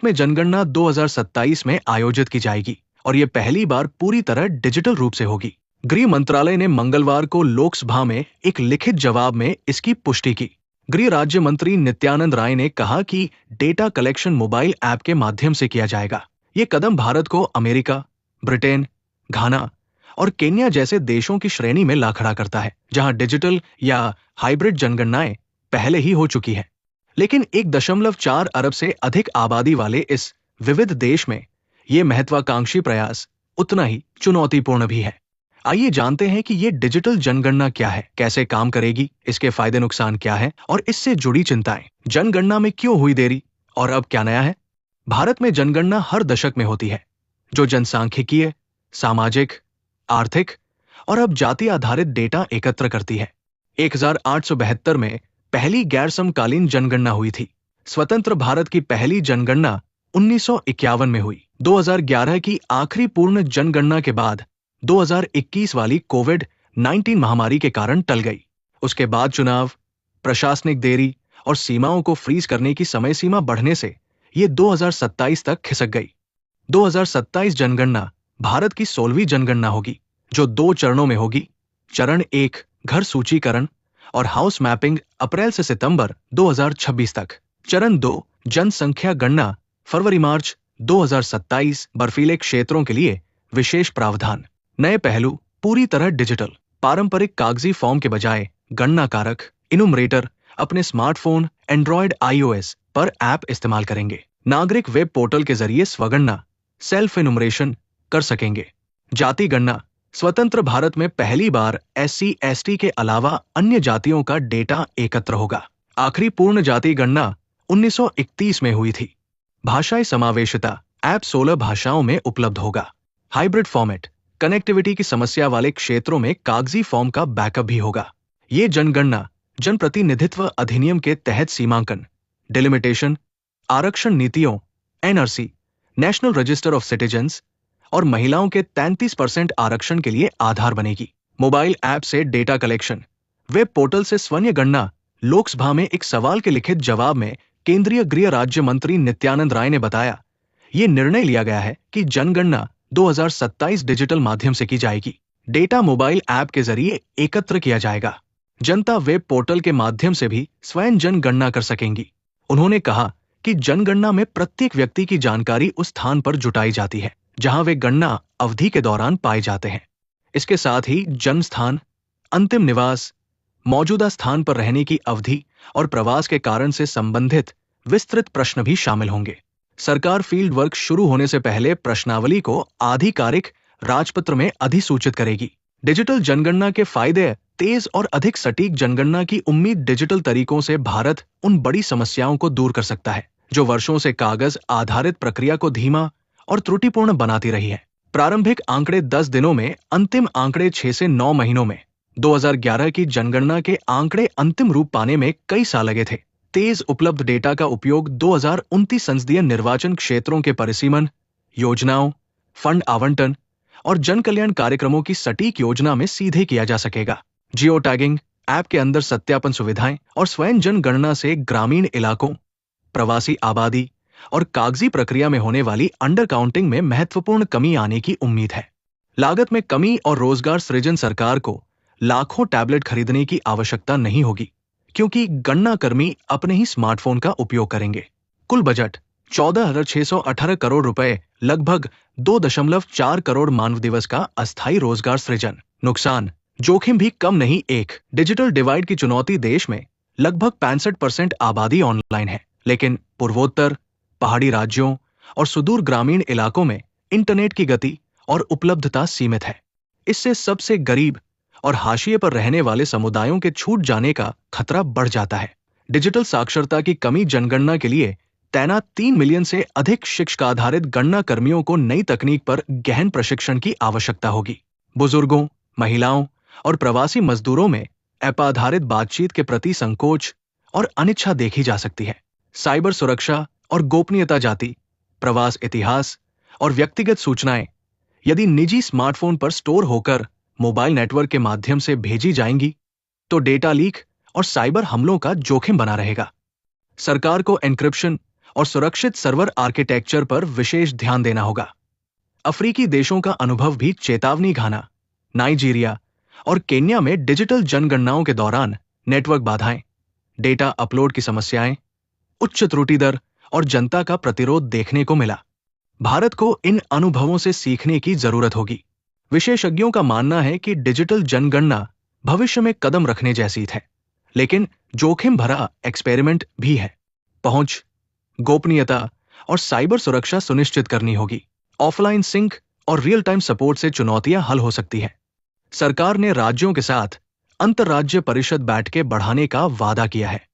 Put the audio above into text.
भारत में जनगणना 2027 में आयोजित की जाएगी और ये पहली बार पूरी तरह डिजिटल रूप से होगी। गृह मंत्रालय ने मंगलवार को लोकसभा में एक लिखित जवाब में इसकी पुष्टि की। गृह राज्य मंत्री नित्यानंद राय ने कहा कि डेटा कलेक्शन मोबाइल ऐप के माध्यम से किया जाएगा। ये कदम भारत को अमेरिका, ब्रिटेन, घाना और केन्या जैसे देशों की श्रेणी में ला खड़ा करता है, जहां डिजिटल या हाइब्रिड जनगणनाएं पहले ही हो चुकी है। लेकिन 1.4 अरब से अधिक आबादी वाले इस विविध देश में ये महत्वाकांक्षी प्रयास उतना ही चुनौतीपूर्ण भी है। आइए जानते हैं कि ये डिजिटल जनगणना क्या है, कैसे काम करेगी, इसके फायदे नुकसान क्या है और इससे जुड़ी चिंताएं। जनगणना में क्यों हुई देरी और अब क्या नया है? भारत में जनगणना हर दशक में होती है, जो जनसांख्यिकीय, सामाजिक, आर्थिक और अब जाति आधारित डेटा एकत्र करती है। 1872 में पहली गैर समकालीन जनगणना हुई थी। स्वतंत्र भारत की पहली जनगणना 1951 में हुई। 2011 की आखिरी पूर्ण जनगणना के बाद 2021 वाली कोविड-19 महामारी के कारण टल गई। उसके बाद चुनाव, प्रशासनिक देरी और सीमाओं को फ्रीज करने की समय सीमा बढ़ने से ये 2027 तक खिसक गई। 2027 जनगणना भारत की 16वीं जनगणना होगी, जो 2 चरणों में होगी। चरण 1 घर सूचीकरण और हाउस मैपिंग अप्रैल से सितंबर 2026 तक। चरण 2 जनसंख्या गणना फरवरी-मार्च 2027। बर्फीले क्षेत्रों के लिए विशेष प्रावधान। नए पहलू पूरी तरह डिजिटल। पारंपरिक कागजी फॉर्म के बजाय गणना कारक इनुमरेटर अपने स्मार्टफोन एंड्रॉयड iOS पर ऐप इस्तेमाल करेंगे। नागरिक वेब पोर्टल के जरिए स्वगणना सेल्फ इनुमरेशन कर सकेंगे। जाति गणना स्वतंत्र भारत में पहली बार SC ST के अलावा अन्य जातियों का डेटा एकत्र होगा। आखिरी पूर्ण जाति गणना 1931 में हुई थी। भाषाई समावेशिता ऐप 16 भाषाओं में उपलब्ध होगा। हाइब्रिड फॉर्मेट कनेक्टिविटी की समस्या वाले क्षेत्रों में कागजी फॉर्म का बैकअप भी होगा। ये जनगणना जनप्रतिनिधित्व अधिनियम के तहत सीमांकन, डिलिमिटेशन, आरक्षण नीतियों, NRC, national register of citizens और महिलाओं के 33% आरक्षण के लिए आधार बनेगी। मोबाइल ऐप से डेटा कलेक्शन, वेब पोर्टल से स्वयं गणना। लोकसभा में एक सवाल के लिखित जवाब में केंद्रीय गृह राज्य मंत्री नित्यानंद राय ने बताया, ये निर्णय लिया गया है कि जनगणना 2027 डिजिटल माध्यम से की जाएगी। डेटा मोबाइल ऐप के जरिए एकत्र किया जाएगा। जनता वेब पोर्टल के माध्यम से भी स्वयं जनगणना कर सकेंगी। उन्होंने कहा कि जनगणना में प्रत्येक व्यक्ति की जानकारी उस स्थान पर जुटाई जाती है जहां वे गणना अवधि के दौरान पाए जाते हैं। इसके साथ ही जन्म स्थान, अंतिम निवास, मौजूदा स्थान पर रहने की अवधि और प्रवास के कारण से संबंधित विस्तृत प्रश्न भी शामिल होंगे। सरकार फील्ड वर्क शुरू होने से पहले प्रश्नावली को आधिकारिक राजपत्र में अधिसूचित करेगी। डिजिटल जनगणना के फायदे। तेज और अधिक सटीक जनगणना की उम्मीद। डिजिटल तरीकों से भारत उन बड़ी समस्याओं को दूर कर सकता है जो वर्षों से कागज आधारित प्रक्रिया को धीमा और त्रुटिपूर्ण बनाती रही है। प्रारंभिक आंकड़े 10 दिनों में, अंतिम आंकड़े 6 से 9 महीनों में। 2011 की जनगणना के आंकड़े अंतिम रूप पाने में कई साल लगे थे। तेज उपलब्ध डेटा का उपयोग 2029 संसदीय निर्वाचन क्षेत्रों के परिसीमन, योजनाओं, फंड आवंटन और जन कल्याण कार्यक्रमों की सटीक योजना में सीधे किया जा सकेगा। जियो टैगिंग, ऐप के अंदर सत्यापन सुविधाएं और स्वयं जनगणना से ग्रामीण इलाकों, प्रवासी आबादी और कागजी प्रक्रिया में होने वाली अंडर काउंटिंग में महत्वपूर्ण कमी आने की उम्मीद है। लागत में कमी और रोजगार सृजन। सरकार को लाखों टैबलेट खरीदने की आवश्यकता नहीं होगी क्योंकि गणना कर्मी अपने ही स्मार्टफोन का उपयोग करेंगे। कुल बजट 14,618 करोड़ रुपए, लगभग 2.4 करोड़ मानव दिवस का अस्थायी रोजगार सृजन। नुकसान, जोखिम भी कम नहीं। एक डिजिटल डिवाइड की चुनौती। देश में लगभग 65% आबादी ऑनलाइन है, लेकिन पूर्वोत्तर, पहाड़ी राज्यों और सुदूर ग्रामीण इलाकों में इंटरनेट की गति और उपलब्धता सीमित है। इससे सबसे गरीब और हाशिए पर रहने वाले समुदायों के छूट जाने का खतरा बढ़ जाता है। डिजिटल साक्षरता की कमी। जनगणना के लिए तैनात 3 मिलियन से अधिक शिक्षा आधारित गणना कर्मियों को नई तकनीक पर गहन प्रशिक्षण की आवश्यकता होगी। बुजुर्गों, महिलाओं और प्रवासी मजदूरों में ऐप आधारित बातचीत के प्रति संकोच और अनिच्छा देखी जा सकती है। साइबर सुरक्षा और गोपनीयता। जाति, प्रवास इतिहास और व्यक्तिगत सूचनाएं यदि निजी स्मार्टफोन पर स्टोर होकर मोबाइल नेटवर्क के माध्यम से भेजी जाएंगी तो डेटा लीक और साइबर हमलों का जोखिम बना रहेगा। सरकार को एन्क्रिप्शन और सुरक्षित सर्वर आर्किटेक्चर पर विशेष ध्यान देना होगा। अफ्रीकी देशों का अनुभव भी चेतावनी घाना। नाइजीरिया और केन्या में डिजिटल जनगणनाओं के दौरान नेटवर्क बाधाएं, डेटा अपलोड की समस्याएं, उच्च त्रुटि दर और जनता का प्रतिरोध देखने को मिला। भारत को इन अनुभवों से सीखने की जरूरत होगी। विशेषज्ञों का मानना है कि डिजिटल जनगणना भविष्य में कदम रखने जैसी है, लेकिन जोखिम भरा एक्सपेरिमेंट भी है। पहुंच, गोपनीयता और साइबर सुरक्षा सुनिश्चित करनी होगी। ऑफलाइन सिंक और रियल टाइम सपोर्ट से चुनौतियां हल हो सकती हैं। सरकार ने राज्यों के साथ अंतर्राज्य परिषद बैठकें बढ़ाने का वादा किया है।